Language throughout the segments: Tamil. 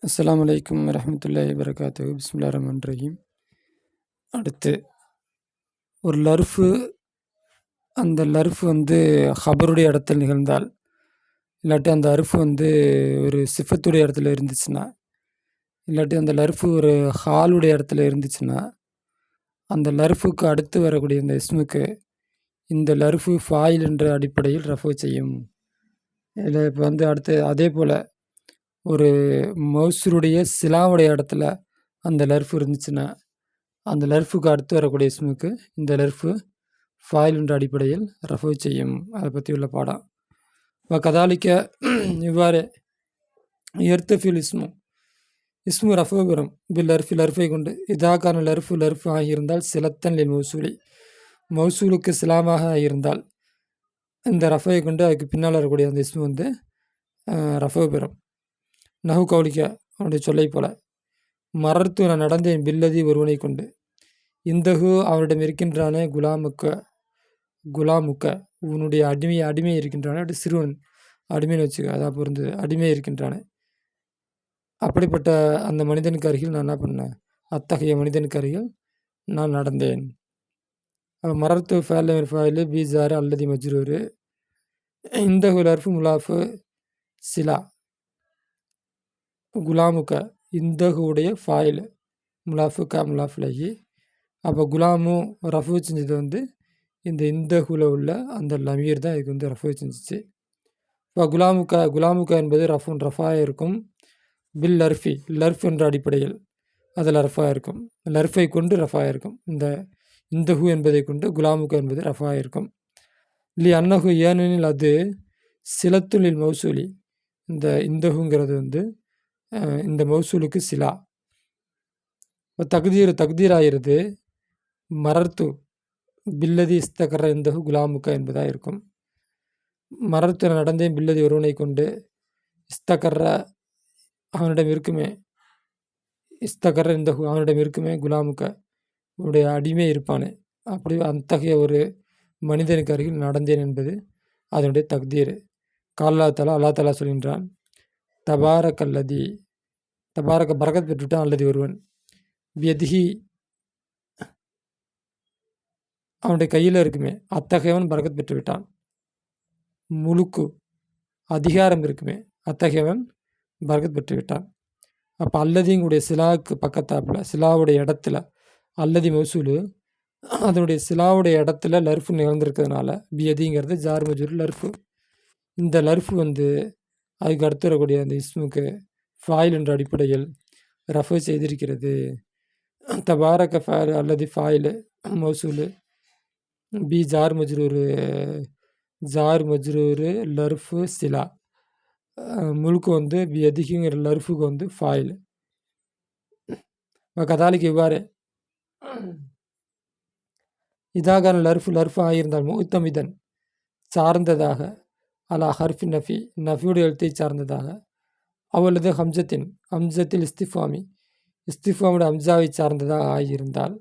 அஸ்ஸலாமு அலைக்கும் வரஹ்மத்துல்லாஹி வபரகாத்துஹு. பிஸ்மில்லாஹிர் ரஹ்மானிர் ரஹீம். அடுத்து ஒரு லர்ஃபு, அந்த லர்ஃப் ஹபருடைய இடத்தில் நிகழ்ந்தால், இல்லாட்டி அந்த அர்ஃப் ஒரு சிஃபத்துடைய இடத்துல இருந்துச்சுன்னா, இல்லாட்டி அந்த லர்ஃபு ஒரு ஹாலுடைய இடத்துல இருந்துச்சுன்னா, அந்த லர்ஃபுக்கு அடுத்து வரக்கூடிய இந்த இஸ்முக்கு இந்த லர்ஃபு ஃபாயில் என்ற அடிப்படையில் ரஃபு செய்யும். இதில் இப்போ அடுத்து அதே போல் ஒரு மௌசூலுடைய சிலாவுடைய இடத்துல அந்த லர்ஃப் இருந்துச்சுன்னா, அந்த லர்ஃபுக்கு அடுத்து வரக்கூடிய இஸ்முக்கு இந்த லர்ஃபு ஃபாயில் என்ற அடிப்படையில் ரஃபு செய்யும். அதை பற்றி உள்ள பாடம். இப்போ கதாலிக்க இவ்வாறு எர்த்தஃபில் இஸ்மு ரஃபு பெறும் பில் லர்ஃபி லர்ஃபை கொண்டு இதாக்கான லர்ஃபு ஆகியிருந்தால் சிலத்தன் லில் மௌசூலுக்கு சிலாமாக ஆகியிருந்தால் இந்த ரஃபை கொண்டு அதுக்கு பின்னால் வரக்கூடிய அந்த இஸ்மு ரஃபு பெறும். நஹு கவுலிக்க அவனுடைய சொல்லை போல மரர்த்து நான் நடந்தேன் பில்லதி ஒருவனை கொண்டு இந்தஹு அவனிடம் இருக்கின்றானே குலாமுக்க உன்னுடைய அடிமை இருக்கின்றானே, அப்படி சிறுவன் அடிமைன்னு வச்சுக்க, அதான் பொருந்தது, அடிமை இருக்கின்றானே. அப்படிப்பட்ட அந்த மனிதனுக்கு அருகில் நான் என்ன பண்ணேன், அத்தகைய மனிதனுக்கு அருகில் நான் நடந்தேன். மரர்த்து ஃபேலு பீசாரு அல்லதி மஜ்ரூரு இந்தஹு லர்ஃபு முலாஃபு சிலா குலாமுக்க இந்தஹுடைய ஃபாயில் முலாஃபு முலாஃபுலகி. அப்போ குலாமு ரஃபு செஞ்சது இந்த உள்ள அந்த லமீர் தான் இதுக்கு ரஃபு செஞ்சிச்சு. இப்போ குலாமுக்கா என்பது ரஃபாக இருக்கும். பில் லர்ஃப் என்ற அடிப்படையில் அதில் ரஃபாக இருக்கும். லர்ஃபை கொண்டு ரஃபாக இருக்கும். இந்தஹு என்பதை கொண்டு குலாமுக்கா என்பது ரஃபாக இருக்கும். லி அன்னஹு ஏனெனில் அது சிலத்துலில் மௌசூலி, இந்தஹுங்கிறது இந்த மௌசூலுக்கு சிலா. தக்தீராகிறது மரர்த்து பில்லதி இஸ்தகர இந்தஹு குலாமுக்கா என்பதாக இருக்கும். மரர்த்து நடந்தேன் பில்லதி ஒருவனை கொண்டு இஸ்தகர்ற அவனிடம் இருக்குமே, இஸ்தகர்ற இந்தஹு அவனிடம் இருக்குமே குலாமுக்க உடைய அடிமை இருப்பானே, அப்படி அத்தகைய ஒரு மனிதனுக்கு அருகில் நடந்தேன் என்பது அதனுடைய தக்தீர். அல்லா தலா சொல்கின்றான், தபாரக்க பரக்கத் பெற்றுவிட்டான் அல்லது ஒருவன் வியதிஹி அவனுடைய கையில் இருக்குமே, அத்தகையவன் பரக்கத் பெற்றுவிட்டான். முழுக்கு அதிகாரம் இருக்குமே, அத்தகையவன் பரக்கத் பெற்றுவிட்டான். அப்போ அல்லதிங்களுடைய சிலாவுக்கு பக்கத்தாப்பில் சிலாவுடைய இடத்துல அல்லதி மௌசூலு அதனுடைய சிலாவுடைய இடத்துல லர்ஃபு நிகழ்ந்திருக்கிறதுனால பியதிங்கிறது ஜார் மஜூர் லர்ஃபு. இந்த லர்ஃபு அதுக்கு அடுத்து வரக்கூடிய அந்த இஸ்முக்கு ஃபாயில் என்ற அடிப்படையில் ரஃபு செய்திருக்கிறது. தபாரக்க ஃபாயில் அல்லது ஃபாயில் மௌசூலு பி ஜார் மஜ்ரூரு லர்ஃபு சிலா முழுக்கு பி அதிகங்கிற லர்ஃபுக்கு ஃபாயில். கதாலிக்கு இவ்வாறு இதாகான லர்ஃபு ஆகியிருந்தால் முத்தமிதன் சார்ந்ததாக அலா ஹர்ஃபி நஃபியுடைய எழுத்தை சார்ந்ததாக அவளது ஹம்சத்தில் இஸ்திஃபாமுடைய ஹம்சாவை சார்ந்ததாக ஆகியிருந்தால்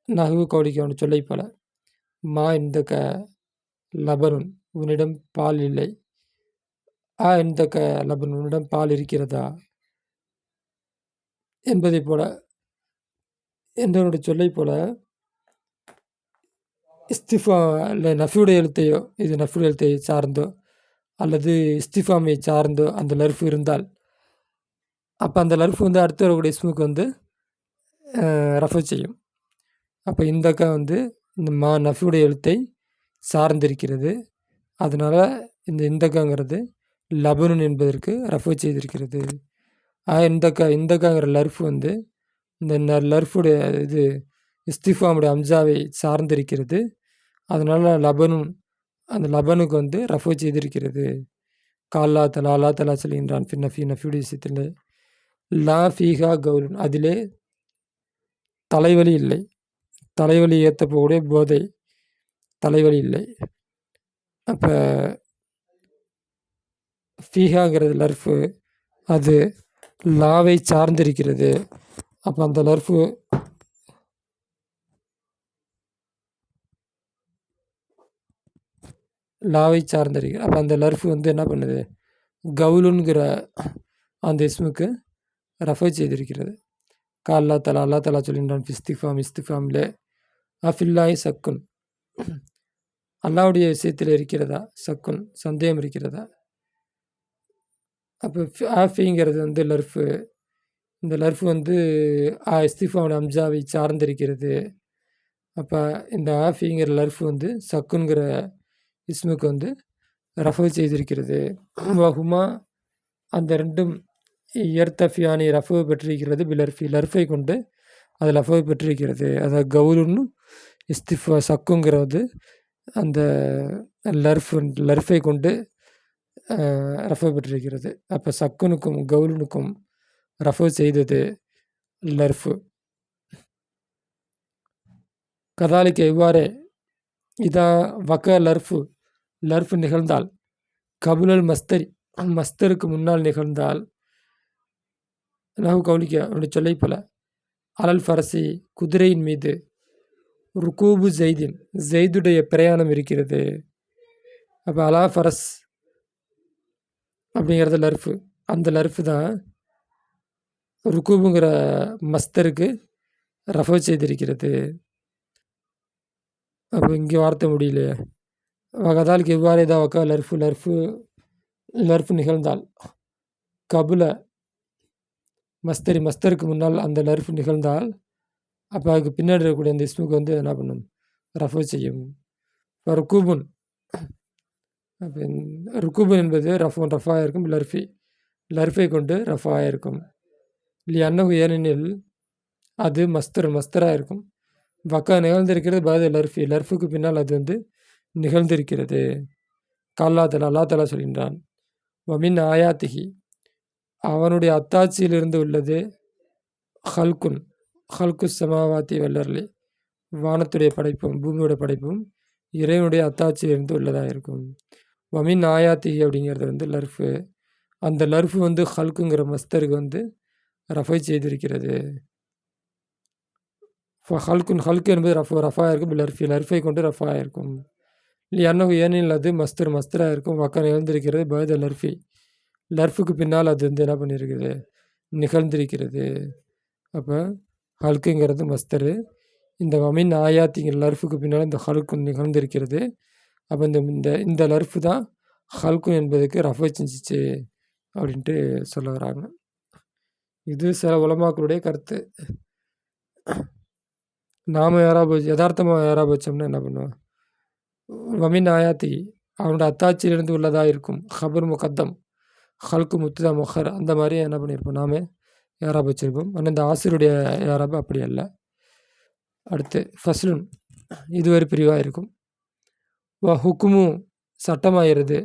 நஹு கௌலிக்கு அவனு சொல்லை போல மா இந்த லபனுன் உன்னிடம் பால் இல்லை, இந்த லபன் உன்னிடம் பால் இருக்கிறதா என்பதை போல என்றவனுடைய சொல்லை போல இஸ்திஃபா இல்லை நஃபியுடைய எழுத்தையோ, இது நஃபியுடைய எழுத்தை சார்ந்தோ அல்லது இஸ்திஃபாமை சார்ந்தோ அந்த லர்ஃபு இருந்தால், அப்போ அந்த லர்ஃபு அடுத்து வரக்கூடிய இஸ்முக்கு ரஃபு செய்யும். அப்போ இந்தக்கா இந்த நஃபியுடைய எழுத்தை சார்ந்திருக்கிறது. அதனால் இந்தக்காங்கிறது லபனுன் என்பதற்கு ரஃபு செய்திருக்கிறது. இந்தக்காங்கிற லர்ஃபு இந்த லர்ஃபுடைய இது இஸ்திஃபாமுடைய அம்சாவை சார்ந்திருக்கிறது. அதனால் அந்த லபனுக்கு ரஃபு செய்திருக்கிறது. அல்லா தலா சொல்கின்றான் நஃபியுடைய விஷயத்தில் லா ஃபீஹா கவுலுன், அதிலே தலைவலி இல்லை, தலைவலி ஏற்றப்போடைய போதை, தலைவலி இல்லை. அப்போ ஃபீஹாங்கிறது லர்ஃபு, அது லாவை சார்ந்திருக்கிறது. அப்போ அந்த லர்ஃபு லாவை சார்ந்திருக்கிறது. அப்போ அந்த லர்ஃபு என்ன பண்ணுது, கவுலுங்கிற அந்த இஸ்முக்கு ரஃபை செய்திருக்கிறது. அல்லா தலா அல்லா தலா சொல்கின்றான் இஸ்திஃபாமிலே அஃபில்லாய் சக்குன், அல்லாவுடைய விஷயத்தில் இருக்கிறதா சக்குன், சந்தேகம் இருக்கிறதா. அப்போ ஆஃபிங்கிறது வந்து லர்ஃபு. இந்த லர்ஃபு வந்து இஸ்திஃபாவோட அம்ஜாவை சார்ந்திருக்கிறது. அப்போ இந்த ஆஃபிங்கிற லர்ஃபு வந்து சக்குன்கிற இஸ்முக்கு வந்து ரஃபு செய்திருக்கிறது. வஹுமா அந்த ரெண்டும் எர்த்தஃபியானி ரஃபு பெற்றிருக்கிறது. பிலர்ஃபி லர்ஃபை கொண்டு அது லஃபை பெற்றிருக்கிறது. அதாவது கவுலுன்னு இஸ்திஃபா சக்குங்கிறது அந்த லர்ஃபை கொண்டு ரஃபை பெற்றிருக்கிறது. அப்போ சக்குனுக்கும் கவுலுனுக்கும் ரஃபு செய்தது லர்ஃபு. கதாலிக்க இவ்வாறே இதா வக லர்ஃபு நிகழ்ந்தால் கபுலல் மஸ்தரி மஸ்தருக்கு முன்னால் நிகழ்ந்தால் நஹு கவுலிக்க அவனுடைய சொல்லை போல அலல் ஃபரசி குதிரையின் மீது ருக்கூபு ஜெய்துடைய பிரயாணம் இருக்கிறது. அப்போ அலா ஃபரஸ் அப்படிங்கிறது லர்ஃபு. அந்த லர்ஃபு தான் ருக்கூபுங்கிற மஸ்தருக்கு ரஃபு செய்திருக்கிறது. அப்போ இங்கே வார்த்தை முடியலையே. கதாலிக்கு இவ்வாறே தான் வக்கா லர்ஃபு நிகழ்ந்தால் கபுல மஸ்தருக்கு முன்னால் அந்த லர்ஃபு நிகழ்ந்தால் அப்போ அதுக்கு பின்னாடி இருக்கக்கூடிய அந்த இஸ்முக்கு வந்து என்ன பண்ணும், ரஃபு செய்யும். இப்போ ருக்கூபுன், அப்போ ருக்கூபுன் என்பது ரஃபாக இருக்கும். லர்ஃபை கொண்டு ரஃபாக இருக்கும். இல்லையா அன்னகு ஏனெனில் அது மஸ்தராக இருக்கும். வக்கா நிகழ்ந்திருக்கிறது பாது லர்ஃபுக்கு பின்னால் அது வந்து நிகழ்ந்திருக்கிறது. அல்லா தலா சொல்கின்றான் வமின் ஆயாத்திகி அவனுடைய அத்தாட்சியிலிருந்து உள்ளது ஹல்கு சமாவாத்தி வல்லர்லி வானத்துடைய படைப்பும் பூமியோட படைப்பும் இறைவனுடைய அத்தாட்சியிலிருந்து உள்ளதாக இருக்கும். வமின் ஆயாத்திகி அப்படிங்கிறது வந்து லர்ஃபு. அந்த லர்ஃபு வந்து ஹல்குங்கிற மஸ்தருக்கு வந்து ரஃபை செய்திருக்கிறது. ஹல்கு என்பது ரஃபாக இருக்கும். லர்ஃபை கொண்டு ரஃபாக இருக்கும். அன்னகு ஏனில் அது மஸ்தராக இருக்கும். வக்கா நிகழ்ந்திருக்கிறது பத லர்ஃபுக்கு பின்னால் அது வந்து என்ன பண்ணியிருக்குது, நிகழ்ந்திருக்கிறது. அப்போ ஹல்குங்கிறது மஸ்தரு. இந்த வமின் ஆயாத்திங்கிற லர்ஃபுக்கு பின்னால் இந்த ஹல்கு நிகழ்ந்திருக்கிறது. அப்போ இந்த லர்ஃபு தான் ஹல்கு என்பதுக்கு ரஃபை செஞ்சிச்சு அப்படின்ட்டு சொல்ல வராங்க. இது சில உலமாக்களுடைய கருத்து. நாம் யதார்த்தமாக யாராவது வச்சோம்னா என்ன பண்ணுவோம், வமின் ஆயாத்தி அவனோட அத்தாட்சியிலிருந்து உள்ளதாக இருக்கும். ஹபர் முகத்தம் ஹல்கு முத்துதா முஹர் அந்த மாதிரி என்ன பண்ணியிருப்போம், நாம யாராப் வச்சுருப்போம். ஆனால் இந்த ஆசிரியருடைய யாராப் அப்படி அல்ல. அடுத்து ஃபஸ்லுன் இது ஒரு பிரிவாக இருக்கும். ஹுக்குமு சட்டமாகிறது